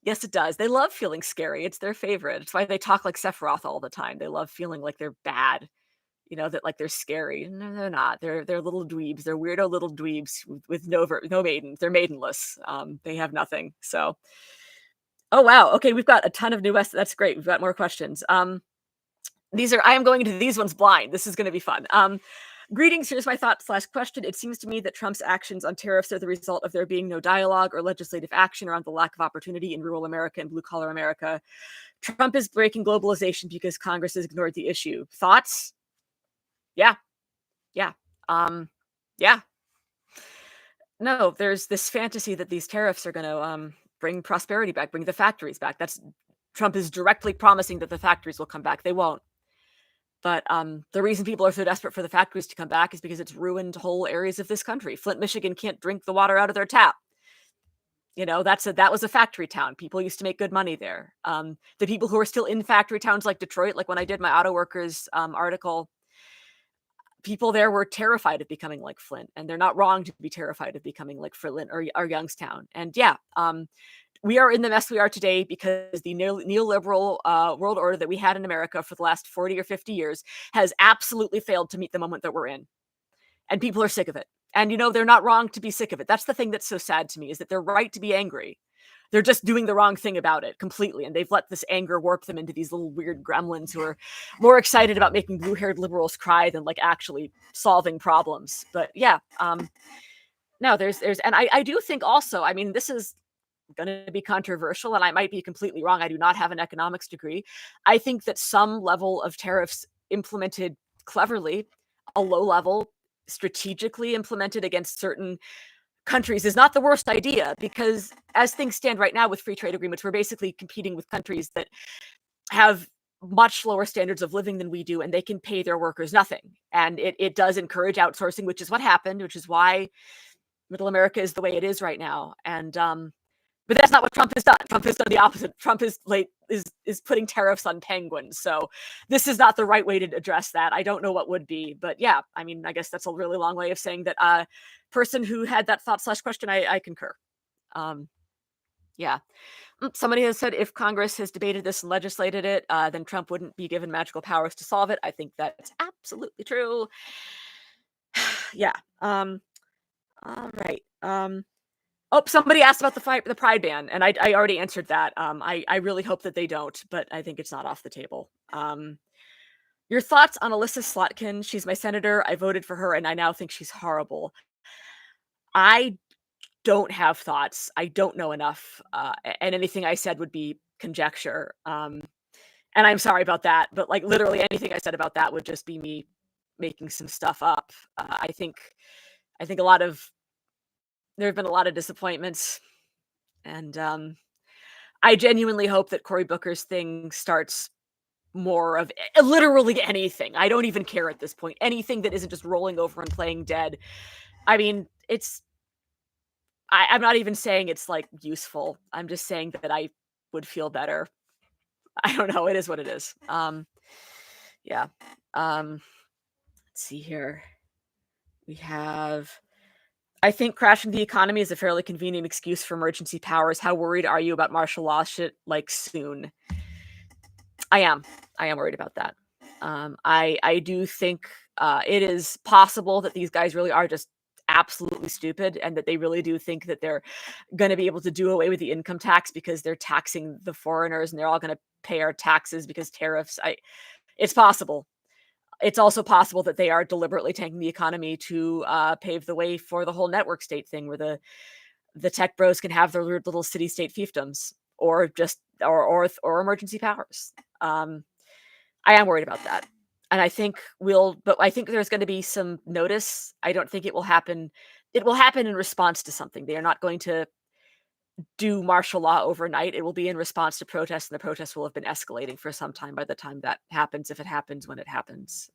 Yes, it does. They love feeling scary. It's their favorite. It's why they talk like Sephiroth all the time. They love feeling like they're bad. That like they're scary. No, they're not. They're little dweebs. They're weirdo little dweebs with no maidens. They're maidenless. They have nothing. So, oh wow. Okay, we've got a ton of new West. That's great. We've got more questions. I am going to these ones blind. This is going to be fun. Greetings. Here's my thought slash question. It seems to me that Trump's actions on tariffs are the result of there being no dialogue or legislative action around the lack of opportunity in rural America and blue collar America. Trump is breaking globalization because Congress has ignored the issue. Thoughts? Yeah. Yeah. Yeah. No, there's this fantasy that these tariffs are gonna, bring prosperity back, bring the factories back. That's Trump is directly promising that the factories will come back. They won't. But, the reason people are so desperate for the factories to come back is because it's ruined whole areas of this country. Flint, Michigan can't drink the water out of their tap. That was a factory town. People used to make good money there. The people who are still in factory towns like Detroit, like when I did my auto workers, article, people there were terrified of becoming like Flint, and they're not wrong to be terrified of becoming like Flint or Youngstown. And yeah, we are in the mess we are today because the neoliberal world order that we had in America for the last 40 or 50 years has absolutely failed to meet the moment that we're in. And people are sick of it. And they're not wrong to be sick of it. That's the thing that's so sad to me, is that they're right to be angry. They're just doing the wrong thing about it completely, and they've let this anger warp them into these little weird gremlins who are more excited about making blue-haired liberals cry than like actually solving problems. But yeah, no, and I do think also, I mean, this is going to be controversial, and I might be completely wrong. I do not have an economics degree. I think that some level of tariffs implemented cleverly, a low level, strategically implemented against certain countries is not the worst idea, because as things stand right now with free trade agreements, we're basically competing with countries that have much lower standards of living than we do, and they can pay their workers nothing. And it does encourage outsourcing, which is what happened, which is why middle America is the way it is right now. And but that's not what Trump has done. Trump has done the opposite. Trump is putting tariffs on penguins. So this is not the right way to address that. I don't know what would be, but yeah, I mean, I guess that's a really long way of saying that. Person who had that thought slash question, I concur. Yeah. Somebody has said if Congress has debated this and legislated it, then Trump wouldn't be given magical powers to solve it. I think that's absolutely true. Yeah. All right. Oh, somebody asked about the Pride ban, and I already answered that. I really hope that they don't, but I think it's not off the table. Your thoughts on Alyssa Slotkin? She's my senator. I voted for her, and I now think she's horrible. I don't have thoughts. I don't know enough, and anything I said would be conjecture. And I'm sorry about that, but like literally anything I said about that would just be me making some stuff up. I think there have been a lot of disappointments, and I genuinely hope that Cory Booker's thing starts more of literally anything. I don't even care at this point. Anything that isn't just rolling over and playing dead. I mean, I'm not even saying it's like useful. I'm just saying that I would feel better. I don't know. It is what it is. Yeah. Let's see here. We have, I think crashing the economy is a fairly convenient excuse for emergency powers. How worried are you about martial law shit like soon? I am worried about that. I do think it is possible that these guys really are just absolutely stupid, and that they really do think that they're going to be able to do away with the income tax because they're taxing the foreigners, and they're all going to pay our taxes because tariffs. It's possible. It's also possible that they are deliberately tanking the economy to pave the way for the whole network state thing, where the tech bros can have their weird little city state fiefdoms, or just or emergency powers. I am worried about that. And I think there's going to be some notice. I don't think it will happen. It will happen in response to something. They are not going to do martial law overnight. It will be in response to protests, and the protests will have been escalating for some time by the time that happens, if it happens when it happens.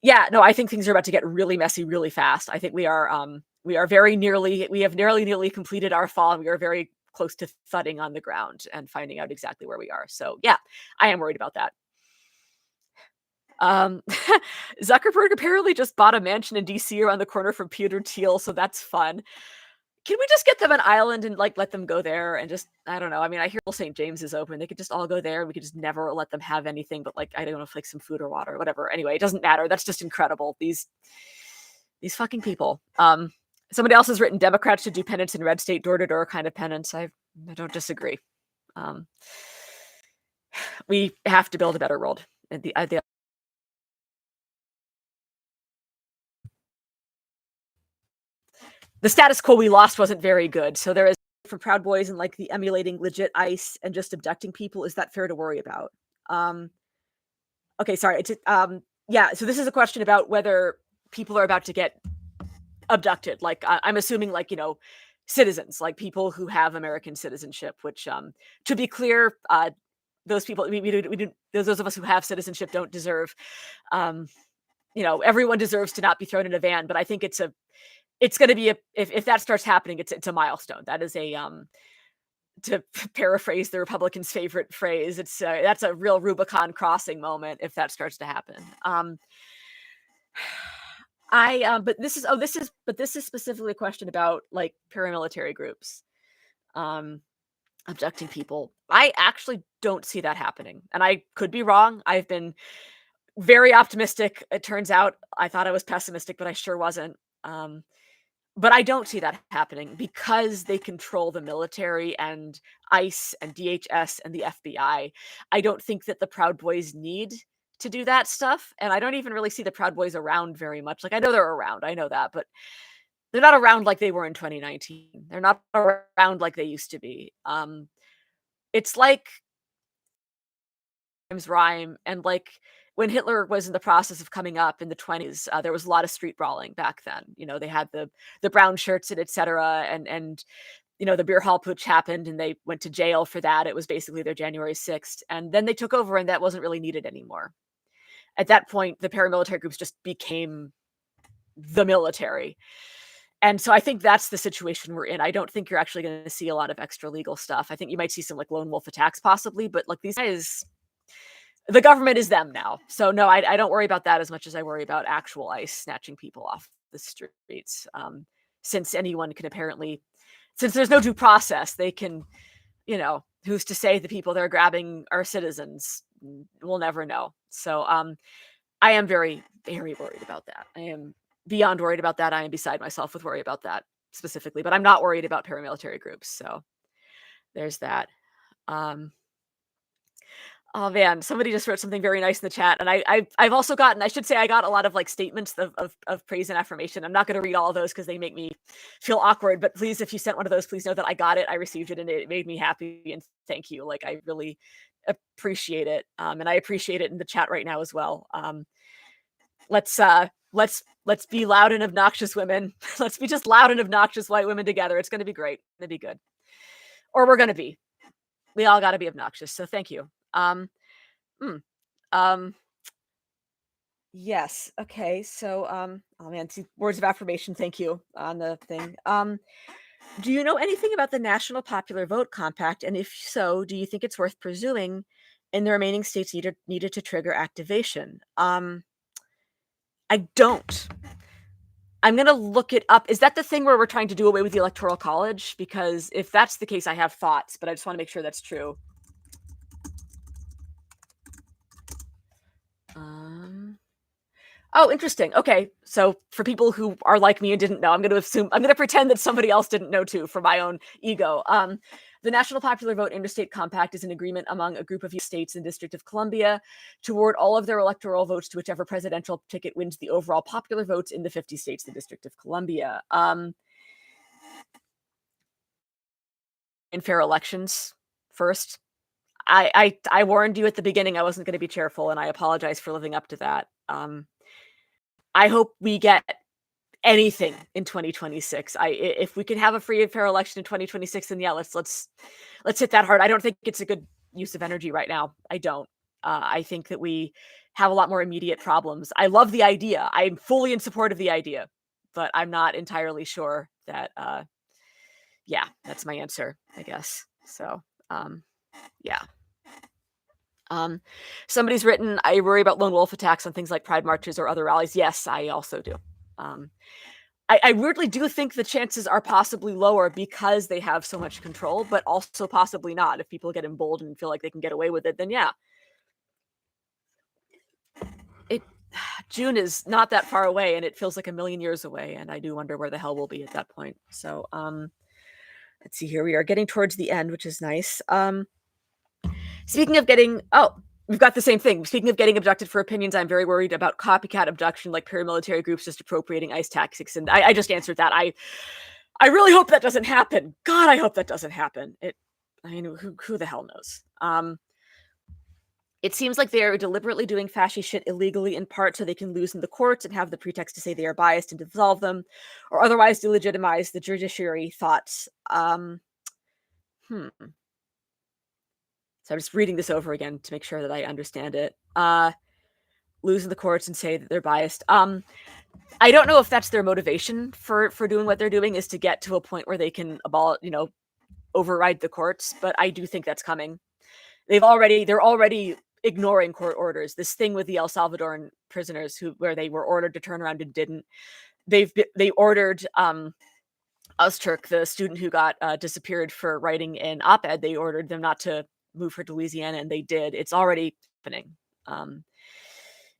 Yeah, no, I think things are about to get really messy really fast. I think we have nearly completed our fall, and we are very close to thudding on the ground and finding out exactly where we are. So yeah, I am worried about that. Um, Zuckerberg apparently just bought a mansion in DC around the corner from Peter Thiel, so that's fun. Can we just get them an island and like let them go there and just, I don't know. I mean, I hear St. James is open. They could just all go there and we could just never let them have anything but like, I don't know, if like some food or water or whatever. Anyway, it doesn't matter. That's just incredible. These fucking people. Somebody else has written Democrats should do penance in red state, door to door kind of penance. I don't disagree. We have to build a better world. And the status quo we lost wasn't very good. So there is from Proud Boys and like the emulating legit ICE and just abducting people. Is that fair to worry about? Okay, sorry. Yeah. So this is a question about whether people are about to get abducted. Like I'm assuming, like, citizens, like people who have American citizenship. Which, to be clear, those people, those of us who have citizenship don't deserve. Everyone deserves to not be thrown in a van. But I think it's going to be if that starts happening, it's a milestone. That is to paraphrase the Republicans' favorite phrase, that's a real Rubicon crossing moment if that starts to happen. But this is specifically a question about like paramilitary groups abducting people. I actually don't see that happening, and I could be wrong. I've been very optimistic. It turns out I thought I was pessimistic, but I sure wasn't. But I don't see that happening because they control the military and ICE and DHS and the FBI. I don't think that the Proud Boys need to do that stuff. And I don't even really see the Proud Boys around very much. Like, I know they're around, I know that, but they're not around like they were in 2019. They're not around like they used to be. It's like rhyme, and like when Hitler was in the process of coming up in the 20s, there was a lot of street brawling back then. They had the brown shirts and etc. And the beer hall putsch happened, and they went to jail for that. It was basically their January 6th, and then they took over, and that wasn't really needed anymore. At that point, the paramilitary groups just became the military. And so I think that's the situation we're in. I don't think you're actually going to see a lot of extra legal stuff. I think you might see some like lone wolf attacks possibly, but like these guys, the government is them now. So no, I don't worry about that as much as I worry about actual ICE snatching people off the streets. Since anyone can apparently, since there's no due process, they can, who's to say the people they're grabbing are citizens? We'll never know. So I am very, very worried about that. I am beyond worried about that. I am beside myself with worry about that specifically, but I'm not worried about paramilitary groups. So there's that. Oh man, somebody just wrote something very nice in the chat, and I've also gotten, I should say, I got a lot of like statements of praise and affirmation. I'm not going to read all of those because they make me feel awkward. But please, if you sent one of those, please know that I got it, I received it, and it made me happy. And thank you. Like I really appreciate it, and I appreciate it in the chat right now as well. Let's be loud and obnoxious women. Let's be just loud and obnoxious white women together. It's going to be great. It's going to be good, or we're going to be. We all got to be obnoxious. So thank you. Yes. Okay. So, oh man, see, words of affirmation. Thank you on the thing. Do you know anything about the National Popular Vote Compact? And if so, do you think it's worth pursuing in the remaining states needed to trigger activation? I don't. I'm going to look it up. Is that the thing where we're trying to do away with the Electoral College? Because if that's the case, I have thoughts, but I just want to make sure that's true. Oh, interesting. Okay. So for people who are like me and didn't know, I'm going to pretend that somebody else didn't know too for my own ego. The National Popular Vote Interstate Compact is an agreement among a group of states and District of Columbia to award all of their electoral votes to whichever presidential ticket wins the overall popular votes in the 50 states, the District of Columbia. In fair elections first. I warned you at the beginning I wasn't going to be cheerful, and I apologize for living up to that. I hope we get anything in 2026. If we can have a free and fair election in 2026, then yeah, let's hit that hard. I don't think it's a good use of energy right now. I don't. I think that we have a lot more immediate problems. I love the idea. I'm fully in support of the idea, but I'm not entirely sure that. Yeah, that's my answer, I guess. So, yeah. Somebody's written, I worry about lone wolf attacks on things like pride marches or other rallies. Yes, I also do. I weirdly do think the chances are possibly lower because they have so much control, but also possibly not. If people get emboldened and feel like they can get away with it, then yeah. June is not that far away, and it feels like a million years away, and I do wonder where the hell we'll be at that point. So, let's see here. We are getting towards the end, which is nice. Speaking of getting, we've got the same thing. Speaking of getting abducted for opinions, I'm very worried about copycat abduction, like paramilitary groups just appropriating ICE tactics. And I just answered that. I really hope that doesn't happen. God, I hope that doesn't happen. Who the hell knows? It seems like they are deliberately doing fashy shit illegally, in part so they can lose in the courts and have the pretext to say they are biased and dissolve them, or otherwise delegitimize the judiciary thoughts. So I'm just reading this over again to make sure that I understand it. Lose in the courts and say that they're biased. I don't know if that's their motivation for doing what they're doing, is to get to a point where they can override the courts, but I do think that's coming. They're already ignoring court orders. This thing with the El Salvadoran prisoners where they were ordered to turn around and didn't. They ordered Öztürk, the student who got disappeared for writing an op-ed, they ordered them not to move her to Louisiana, and they did. It's already happening. And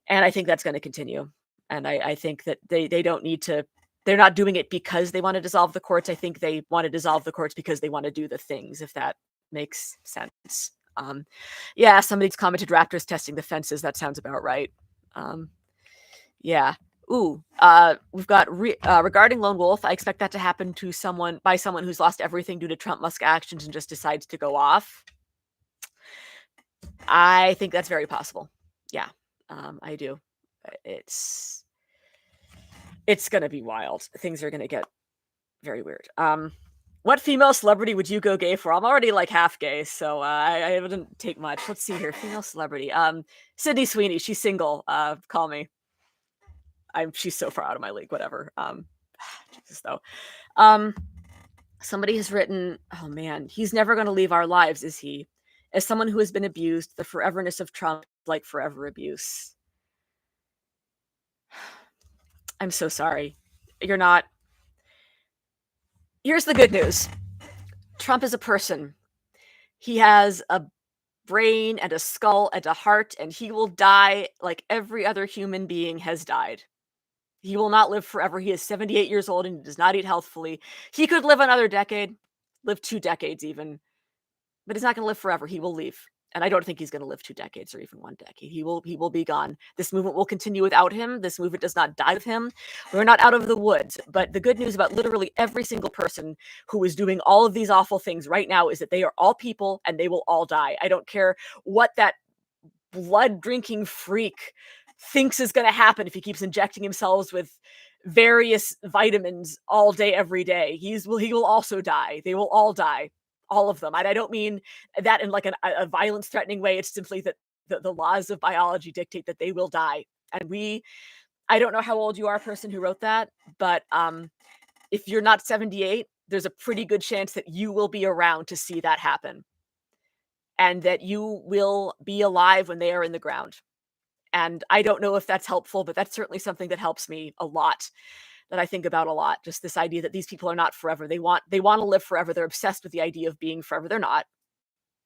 I think that's going to continue. And I think that they don't need to, they're not doing it because they want to dissolve the courts. I think they want to dissolve the courts because they want to do the things, if that makes sense. Yeah, somebody's commented Raptors testing the fences. That sounds about right. Yeah. Ooh, we've got regarding Lone Wolf, I expect that to happen to someone who's lost everything due to Trump Musk actions and just decides to go off. I think that's very possible. Yeah, I do. It's going to be wild. Things are going to get very weird. What female celebrity would you go gay for? I'm already like half gay, so I wouldn't take much. Let's see here. Female celebrity. Sydney Sweeney. She's single. Call me. She's so far out of my league. Whatever. Jesus though. Somebody has written, oh man, he's never going to leave our lives, is he? As someone who has been abused, the foreverness of Trump, like forever abuse. I'm so sorry. You're not. Here's the good news. Trump is a person. He has a brain and a skull and a heart, and he will die like every other human being has died. He will not live forever. He is 78 years old and he does not eat healthfully. He could live another decade, live 2 decades even, but he's not going to live forever. He will leave. And I don't think he's going to live 2 decades or even 1 decade. He will be gone. This movement will continue without him. This movement does not die with him. We're not out of the woods. But the good news about literally every single person who is doing all of these awful things right now is that they are all people and they will all die. I don't care what that blood drinking freak thinks is going to happen if he keeps injecting himself with various vitamins all day, every day. He will also die. They will all die. All of them. And I don't mean that in like a violence threatening way. It's simply that the laws of biology dictate that they will die. And I don't know how old you are, person who wrote that, but if you're not 78, there's a pretty good chance that you will be around to see that happen. And that you will be alive when they are in the ground. And I don't know if that's helpful, but that's certainly something that helps me a lot. That I think about a lot, just this idea that these people are not forever. They want to live forever. They're obsessed with the idea of being forever. They're not.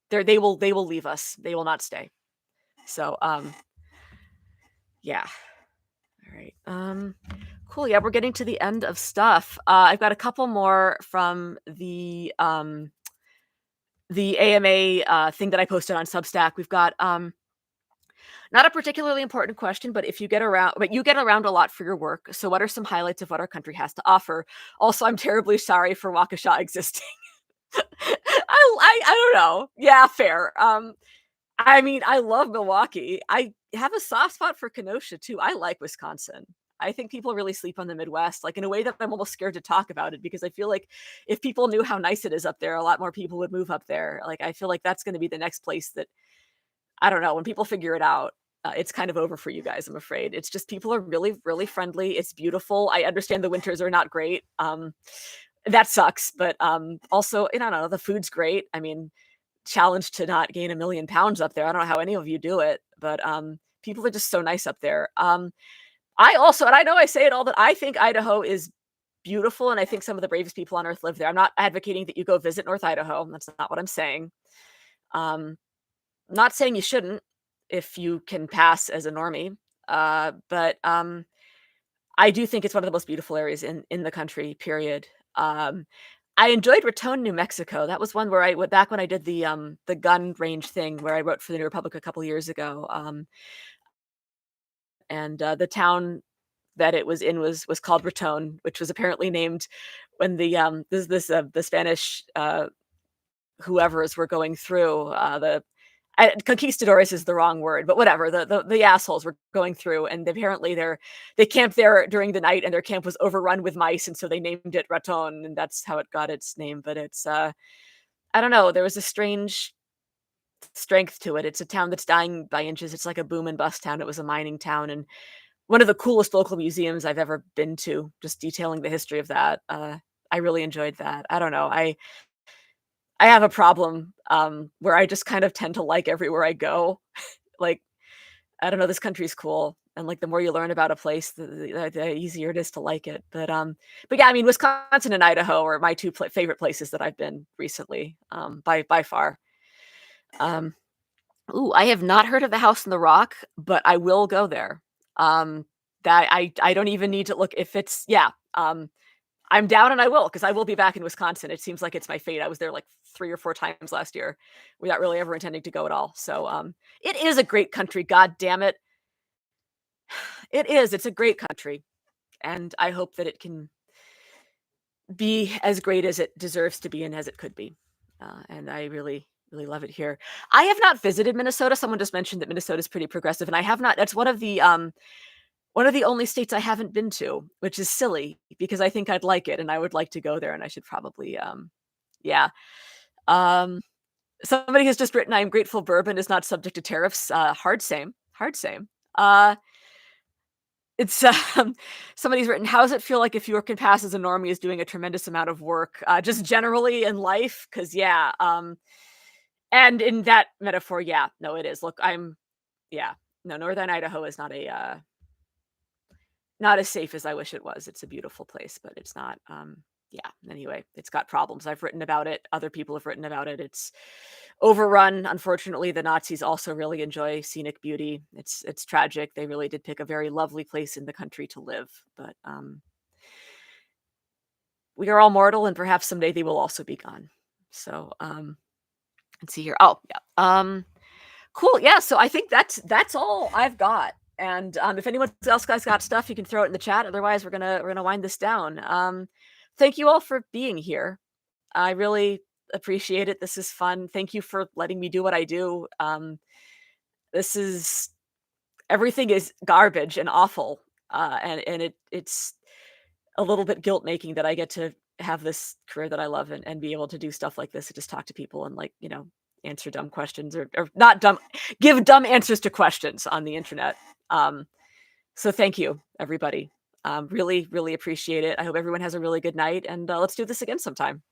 They will leave us. They will not stay. So yeah. All right. Cool. Yeah, we're getting to the end of stuff. I've got a couple more from the the AMA thing that I posted on Substack. We've got not a particularly important question, but if you get around, but you get around a lot for your work. So, what are some highlights of what our country has to offer? Also, I'm terribly sorry for Waukesha existing. I don't know. Yeah, fair. I mean, I love Milwaukee. I have a soft spot for Kenosha too. I like Wisconsin. I think people really sleep on the Midwest, like in a way that I'm almost scared to talk about it because I feel like if people knew how nice it is up there, a lot more people would move up there. Like I feel like that's going to be the next place that I don't know when people figure it out. It's kind of over for you guys, I'm afraid. It's just people are really, really friendly. It's beautiful. I understand the winters are not great. That sucks, but also, I don't know, the food's great. I mean, challenge to not gain 1,000,000 pounds up there. I don't know how any of you do it, but people are just so nice up there. I also, and I know I say it all, but I think Idaho is beautiful, and I think some of the bravest people on earth live there. I'm not advocating that you go visit North Idaho. That's not what I'm saying. Um, not saying you shouldn't if you can pass as a normie, but I do think it's one of the most beautiful areas in the country, period. Um, I enjoyed Raton, New Mexico. That was one where I went back when I did the gun range thing where I wrote for the New Republic a couple years ago. And the town that it was in was called Raton, which was apparently named when the Spanish whoever's were going through the conquistadores is the wrong word, but whatever. The assholes were going through, and apparently they camped there during the night, and their camp was overrun with mice, and so they named it Raton, and that's how it got its name. But it's I don't know. There was a strange strength to it. It's a town that's dying by inches. It's like a boom and bust town. It was a mining town, and one of the coolest local museums I've ever been to. Just detailing the history of that. I really enjoyed that. I don't know. I have a problem, where I just kind of tend to like everywhere I go. Like, I don't know, this country's cool, and, like, the more you learn about a place, the easier it is to like it, but yeah, I mean, Wisconsin and Idaho are my 2 favorite places that I've been recently, by far. Um, ooh, I have not heard of the House in the Rock, but I will go there. Um, that I don't even need to look if it's yeah, I'm down and I will, because I will be back in Wisconsin. It seems like it's my fate. I was there like 3 or 4 times last year without really ever intending to go at all. So, it is a great country, god damn it. It is, it's a great country, and I hope that it can be as great as it deserves to be and as it could be. And I really, really love it here. I have not visited Minnesota. Someone just mentioned that Minnesota is pretty progressive, and I have not. That's one of the only states I haven't been to, which is silly because I think I'd like it and I would like to go there and I should probably, yeah. Um, somebody has just written, "I'm grateful bourbon is not subject to tariffs." Hard same, hard same. Uh, it's somebody's written, "How does it feel like if you can pass as a normie is doing a tremendous amount of work, just generally in life?" Because yeah, and in that metaphor, yeah, no, it is. Look, yeah, no, Northern Idaho is not as safe as I wish it was. It's a beautiful place, but it's not, yeah, anyway, it's got problems. I've written about it. Other people have written about it. It's overrun. Unfortunately, the Nazis also really enjoy scenic beauty. It's tragic. They really did pick a very lovely place in the country to live, but we are all mortal, and perhaps someday they will also be gone. So, let's see here. Oh, yeah. Cool. Yeah. So I think that's all I've got. And if anyone else guys got stuff, you can throw it in the chat. Otherwise, we're gonna wind this down. Thank you all for being here. I really appreciate it. This is fun. Thank you for letting me do what I do. This is everything is garbage and awful, and it's a little bit guilt making that I get to have this career that I love and be able to do stuff like this and just talk to people and like answer dumb questions or not dumb, give dumb answers to questions on the internet. Um, so thank you, everybody. Really, really appreciate it. I hope everyone has a really good night, and let's do this again sometime.